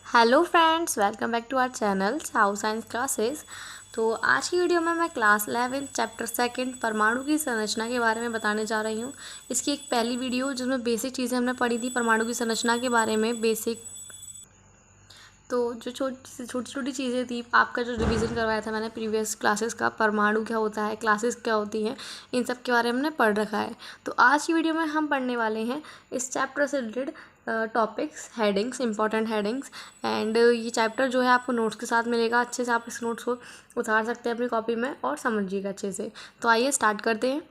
Hello friends, welcome back to our channel how science classes. तो आज की video में मैं क्लास 11 चैप्टर 2 परमाणु की संरचना के बारे में बताने जा रही हूँ। इसकी एक पहली वीडियो जिसमें बेसिक चीज़ें हमने पढ़ी थी परमाणु की संरचना के बारे में बेसिक। तो जो छोटी छोटी चीज़ें थी, आपका जो रिवीजन करवाया था मैंने प्रीवियस क्लासेस का, परमाणु क्या होता है, क्लासेस क्या होती हैं, इन सब के बारे में हमने पढ़ रखा है। तो आज की वीडियो में हम पढ़ने वाले हैं इस चैप्टर से related topics, headings, important headings. And ये चैप्टर जो है आपको नोट्स के साथ मिलेगा। अच्छे से आप इस नोट्स को उतार सकते हैं अपनी कॉपी में और समझिएगा अच्छे से। तो आइए स्टार्ट करते हैं।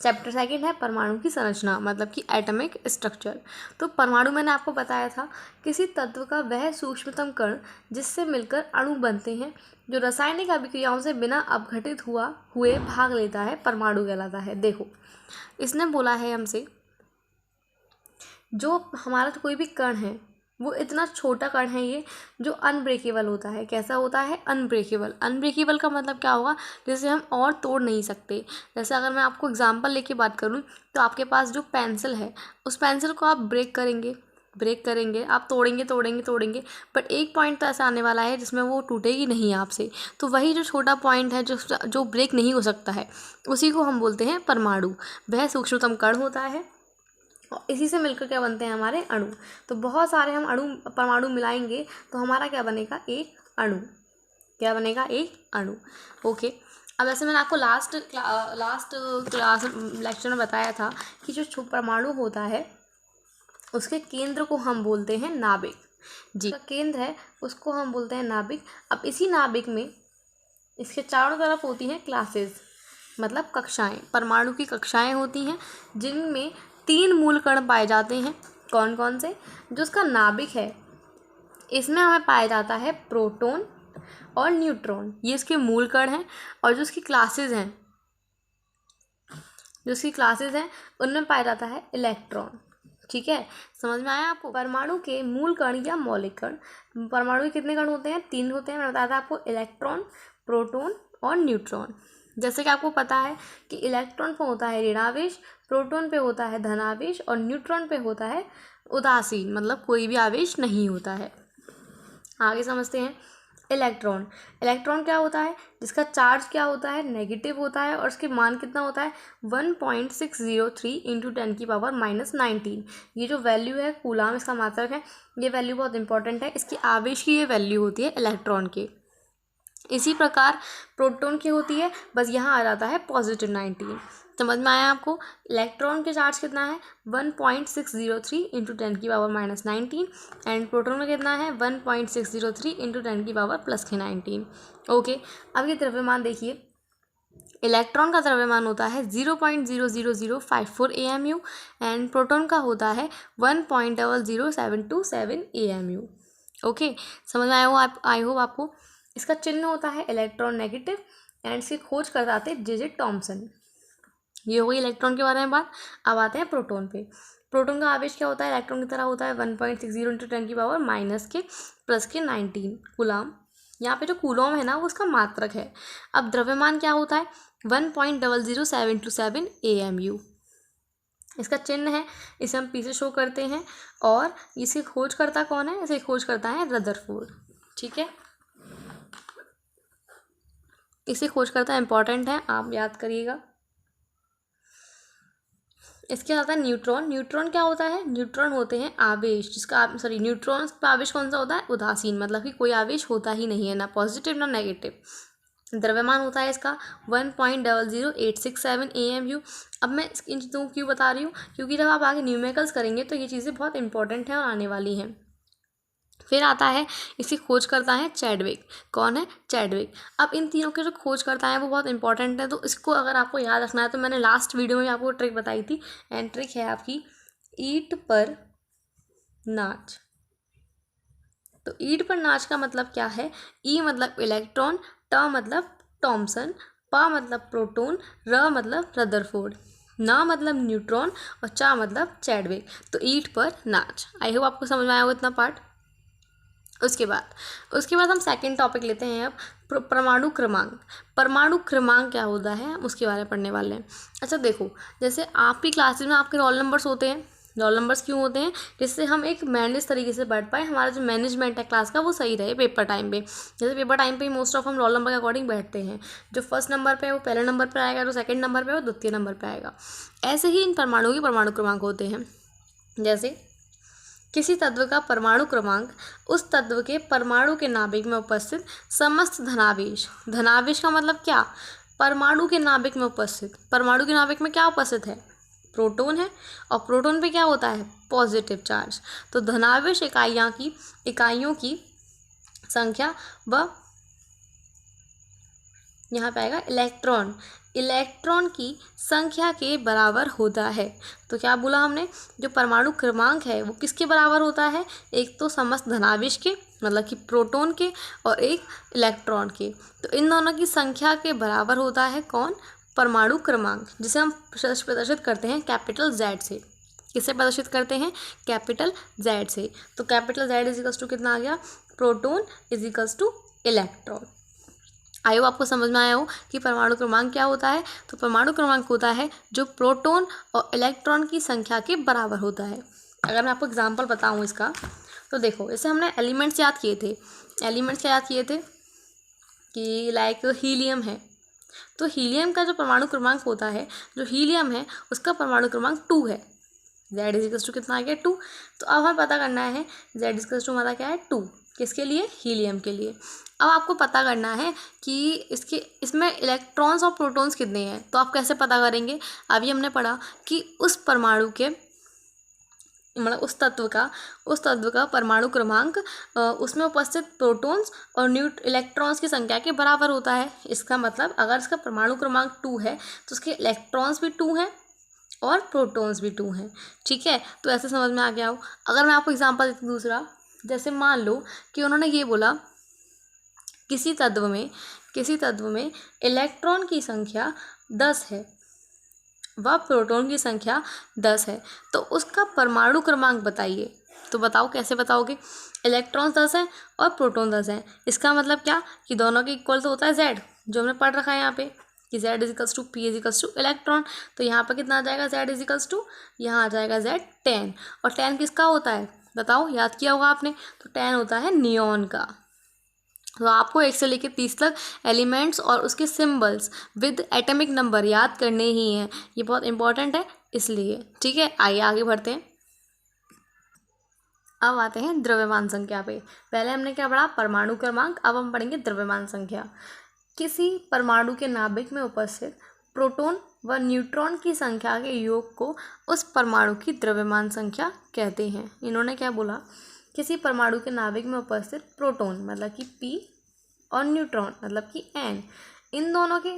चैप्टर 2 है परमाणु की संरचना, मतलब कि एटॉमिक स्ट्रक्चर। तो परमाणु मैंने आपको बताया था किसी तत्व का वह सूक्ष्मतम कण जिससे मिलकर अणु बनते हैं, जो रासायनिक अभिक्रियाओं से बिना अपघटित हुए भाग लेता है, परमाणु कहलाता है। देखो, इसने बोला है हमसे जो हमारा कोई भी कण है वो इतना छोटा कण है ये, जो अनब्रेकेबल होता है। कैसा होता है? अनब्रेकेबल। अनब्रेकेबल का मतलब क्या होगा? जैसे हम और तोड़ नहीं सकते। जैसे अगर मैं आपको एग्जांपल लेके बात करूँ तो आपके पास जो पेंसिल है, उस पेंसिल को आप ब्रेक करेंगे, आप तोड़ेंगे, बट एक पॉइंट तो ऐसा आने वाला है जिसमें वो टूटेगी नहीं आपसे। तो वही जो छोटा पॉइंट है जो ब्रेक नहीं हो सकता है, उसी को हम बोलते हैं परमाणु। वह सूक्ष्मतम कण होता है और इसी से मिलकर क्या बनते हैं? हमारे अणु। तो बहुत सारे हम परमाणु मिलाएंगे तो हमारा क्या बनेगा? एक अणु। क्या बनेगा? एक अणु। ओके। अब ऐसे मैंने आपको लास्ट क्लास लेक्चर में बताया था कि जो परमाणु होता है उसके केंद्र को हम बोलते हैं नाभिक। जी, केंद्र है उसको हम बोलते हैं नाभिक। अब इसी नाभिक में इसके चारों तरफ होती हैं क्लासेस, मतलब कक्षाएं। परमाणु की कक्षाएं होती हैं जिनमें 3 मूल कण पाए जाते हैं। कौन कौन से? जो उसका नाभिक है इसमें हमें पाया जाता है प्रोटॉन और न्यूट्रॉन, ये इसके मूल कण हैं। और जो उसकी क्लासेस हैं उनमें पाया जाता है इलेक्ट्रॉन। ठीक है, समझ में आया आपको? परमाणु के मूल कण या मौलिक कण, परमाणु के कितने कण होते हैं? 3 होते हैं। मैंने बताया था आपको, इलेक्ट्रॉन, प्रोटॉन और न्यूट्रॉन। जैसे कि आपको पता है कि इलेक्ट्रॉन पे होता है ऋणावेश, प्रोटॉन पे होता है धनावेश और न्यूट्रॉन पे होता है उदासीन, मतलब कोई भी आवेश नहीं होता है। आगे समझते हैं। इलेक्ट्रॉन क्या होता है? जिसका चार्ज क्या होता है? नेगेटिव होता है। और उसके मान कितना होता है? 1.603 इंटू 10⁻⁻19। ये जो वैल्यू है कूलाम इसका मात्रक है, ये वैल्यू बहुत इंपॉर्टेंट है। इसकी आवेश की ये वैल्यू होती है इलेक्ट्रॉन के। इसी प्रकार प्रोटॉन की होती है, बस यहाँ आ जाता है +19। समझ में आया आपको? इलेक्ट्रॉन के चार्ज कितना है? 1.603 इंटू 10⁻⁻19 एंड प्रोटॉन में कितना है? 1.603 इंटू 10⁻+19। ओके। अब ये द्रव्यमान देखिए, इलेक्ट्रॉन का द्रव्यमान होता है 0.00054 AMU एंड प्रोटॉन का होता है 1.00727 AMU। ओके, समझ में आया हो? आई होप आपको। इसका चिन्ह होता है इलेक्ट्रॉन नेगेटिव एंड इसकी खोज करता थे जे टॉमसन। ये हो गई इलेक्ट्रॉन के बारे में बात। अब आते हैं प्रोटॉन पे। प्रोटॉन का आवेश क्या होता है? इलेक्ट्रॉन की तरह होता है 1.60 इंटू 10⁻⁻⁻के कूलाम। यहाँ पे जो कूलम है ना वो उसका मात्रक है। अब द्रव्यमान क्या होता है? 1.00727 AMU। इसका चिन्ह है, इसे हम पीछे शो करते हैं। और इसकी खोजकर्ता कौन है? इसे खोजकर्ता है रदरफोर्ड। ठीक है, इसे खोजकर्ता इंपॉर्टेंट है, आप याद करिएगा। इसके साथ है न्यूट्रॉन। न्यूट्रॉन क्या होता है? न्यूट्रॉन होते हैं आवेश न्यूट्रॉन का आवेश कौन सा होता है? उदासीन, मतलब कि कोई आवेश होता ही नहीं है, ना पॉजिटिव ना नेगेटिव। द्रव्यमान होता है इसका 1.00867 AMU। अब मैं इन चीज़ों को क्यों बता रही हूँ? क्योंकि जब आप आगे न्यूमेरिकल्स करेंगे तो ये चीज़ें बहुत इंपॉर्टेंट हैं और आने वाली हैं। फिर आता है, इसकी खोज करता है चैडविक। कौन है? चैडविक। अब इन तीनों के जो खोज करता है वो बहुत इंपॉर्टेंट है, तो इसको अगर आपको याद रखना है तो मैंने लास्ट वीडियो में आपको ट्रिक बताई थी। एंड ट्रिक है आपकी ईंट पर नाच। तो ईंट पर नाच का मतलब क्या है? ई मतलब इलेक्ट्रॉन, ट मतलब टॉमसन, पा मतलब प्रोटॉन, र मतलब रदरफोर्ड, ना मतलब न्यूट्रॉन और चा मतलब चैडविक। तो ईंट पर नाच। आई होप आपको समझ में आया हो इतना पार्ट। उसके बाद हम सेकंड टॉपिक लेते हैं अब, परमाणु क्रमांक। परमाणु क्रमांक क्या होता है उसके बारे में पढ़ने वाले हैं। अच्छा देखो, जैसे आपकी क्लासेस में आपके रोल नंबर्स होते हैं, रोल नंबर्स क्यों होते हैं? जिससे हम एक मैनेज तरीके से बैठ पाए, हमारा जो मैनेजमेंट है क्लास का वो सही रहे पेपर टाइम पे। जैसे पेपर टाइम पे ही मोस्ट ऑफ हम रोल नंबर के अकॉर्डिंग बैठते हैं, जो फर्स्ट नंबर पे है वो पहले नंबर पर आएगा, जो सेकंड नंबर पे है वो द्वितीय नंबर पे आएगा। ऐसे ही इन परमाणुओं के परमाणु क्रमांक होते हैं। जैसे किसी तत्व का परमाणु क्रमांक उस तत्व के परमाणु के नाभिक में उपस्थित समस्त धनावेश, धनावेश का मतलब क्या? परमाणु के नाभिक में उपस्थित, परमाणु के नाभिक में क्या उपस्थित है? प्रोटॉन है, और प्रोटॉन पे क्या होता है? Positive charge. तो धनावेश इकाइयों की संख्या व यहाँ पे आएगा इलेक्ट्रॉन की संख्या के बराबर होता है। तो क्या बोला हमने? जो परमाणु क्रमांक है वो किसके बराबर होता है? एक तो समस्त धनावेश के, मतलब कि प्रोटॉन के, और एक इलेक्ट्रॉन के। तो इन दोनों की संख्या के बराबर होता है कौन? परमाणु क्रमांक, जिसे हम प्रदर्शित करते हैं कैपिटल Z से। किससे प्रदर्शित करते हैं? कैपिटल Z से। तो कैपिटल Z इजिकल्स टू कितना आ गया? Proton इजिकल्स to electron. I hope आपको समझ में आया हो कि परमाणु क्रमांक क्या होता है। तो परमाणु क्रमांक होता है जो प्रोटॉन और इलेक्ट्रॉन की संख्या के बराबर होता है। अगर मैं आपको एग्जांपल बताऊं इसका, तो देखो, जैसे हमने एलिमेंट्स याद किए थे। एलिमेंट्स क्या याद किए थे? कि लाइक हीलियम है, तो हीलियम का जो परमाणु क्रमांक होता है, जो हीलियम है उसका परमाणु क्रमांक 2 है। Z इजिकल्स टू कितना आ गया? 2। तो अब हमें पता करना है Z इजिकल्स टू हमारा क्या है? 2। किसके लिए? हीलियम के लिए। अब आपको पता करना है कि इसमें इलेक्ट्रॉन्स और प्रोटॉन्स कितने हैं। तो आप कैसे पता करेंगे? अभी हमने पढ़ा कि उस परमाणु के, मतलब उस तत्व का परमाणु क्रमांक उसमें उपस्थित प्रोटॉन्स और इलेक्ट्रॉन्स की संख्या के बराबर होता है। इसका मतलब अगर इसका परमाणु क्रमांक 2 है तो उसके इलेक्ट्रॉन्स भी 2 हैं और प्रोटॉन्स भी 2 हैं। ठीक है, तो ऐसे समझ में आ गया हो। अगर मैं आपको एग्जांपल देती हूँ दूसरा, जैसे मान लो कि उन्होंने ये बोला किसी तत्व में इलेक्ट्रॉन की संख्या 10 है व प्रोटॉन की संख्या 10 है, तो उसका परमाणु क्रमांक बताइए। तो बताओ कैसे बताओगे? इलेक्ट्रॉन 10 है और प्रोटॉन 10 है, इसका मतलब क्या कि दोनों के इक्वल तो होता है Z, जो हमने पढ़ रखा है यहाँ पे कि Z equals to P equals to electron. तो यहाँ पर कितना आ जाएगा? Z इजिकल्स टू, यहाँ आ जाएगा Z 10। और 10 किसका होता है? बताओ, याद किया होगा आपने। तो 10 होता है नियॉन का। तो आपको 1 से लेकर 30 तक एलिमेंट्स और उसके सिंबल्स विद एटॉमिक नंबर याद करने ही हैं। ये बहुत इंपॉर्टेंट है इसलिए। ठीक है, आइए आगे बढ़ते हैं। अब आते हैं द्रव्यमान संख्या पे। पहले हमने क्या पढ़ा? परमाणु क्रमांक। अब हम पढ़ेंगे द्रव्यमान संख्या। किसी परमाणु के नाभिक में उपस्थित प्रोटॉन व न्यूट्रॉन की संख्या के योग को उस परमाणु की द्रव्यमान संख्या कहते हैं। इन्होंने क्या बोला? किसी परमाणु के नाभिक में उपस्थित प्रोटॉन मतलब कि P और न्यूट्रॉन मतलब कि N, इन दोनों के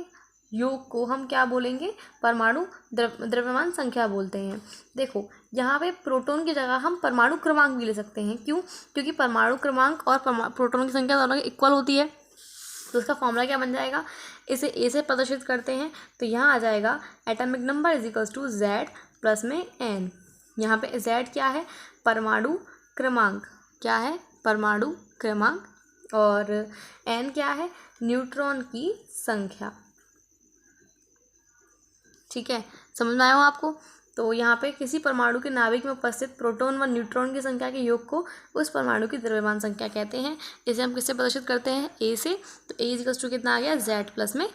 योग को हम क्या बोलेंगे? परमाणु द्रव्यमान संख्या बोलते हैं। देखो, यहाँ पे प्रोटॉन की जगह हम परमाणु क्रमांक भी ले सकते हैं। क्यों? क्योंकि परमाणु क्रमांक और प्रोटॉन की संख्या दोनों की इक्वल होती है। तो उसका फॉर्मूला क्या बन जाएगा? इसे A से प्रदर्शित करते हैं, तो यहाँ आ जाएगा atomic number equals to Z plus में N। यहाँ पे Z क्या है? परमाणु क्रमांक। क्या है? परमाणु क्रमांक। और N क्या है? न्यूट्रॉन की संख्या। ठीक है, समझ में आया हो आपको? तो यहाँ पे किसी परमाणु के नाभिक में उपस्थित प्रोटॉन व न्यूट्रॉन की संख्या के योग को उस परमाणु की द्रव्यमान संख्या कहते हैं। इसे हम किससे प्रदर्शित करते हैं? A से। तो A इजिकल्स टू कितना आ गया? Z प्लस में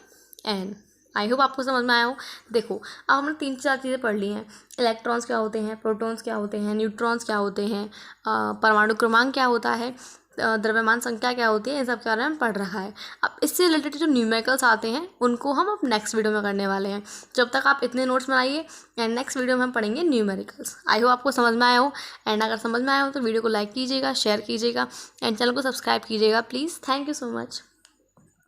N। आई होप आपको समझ में आया हो। देखो, अब हमने 3-4 चीज़ें पढ़ ली हैं। इलेक्ट्रॉन्स क्या होते हैं, प्रोटॉन्स क्या होते हैं, न्यूट्रॉन्स क्या होते हैं, परमाणु क्रमांक क्या होता है, द्रव्यमान संख्या क्या होती है, इन सब के बारे में पढ़ रखा है। अब इससे रिलेटेड जो न्यूमेरिकल्स आते हैं उनको हम अब नेक्स्ट वीडियो में करने वाले हैं। जब तक आप इतने नोट्स बनाइए एंड नेक्स्ट वीडियो में हम पढ़ेंगे न्यूमेरिकल्स। आई होप आपको समझ में आया हो। एंड अगर समझ में आया हो तो वीडियो को लाइक कीजिएगा, शेयर कीजिएगा एंड चैनल को सब्सक्राइब कीजिएगा please. Thank you so much.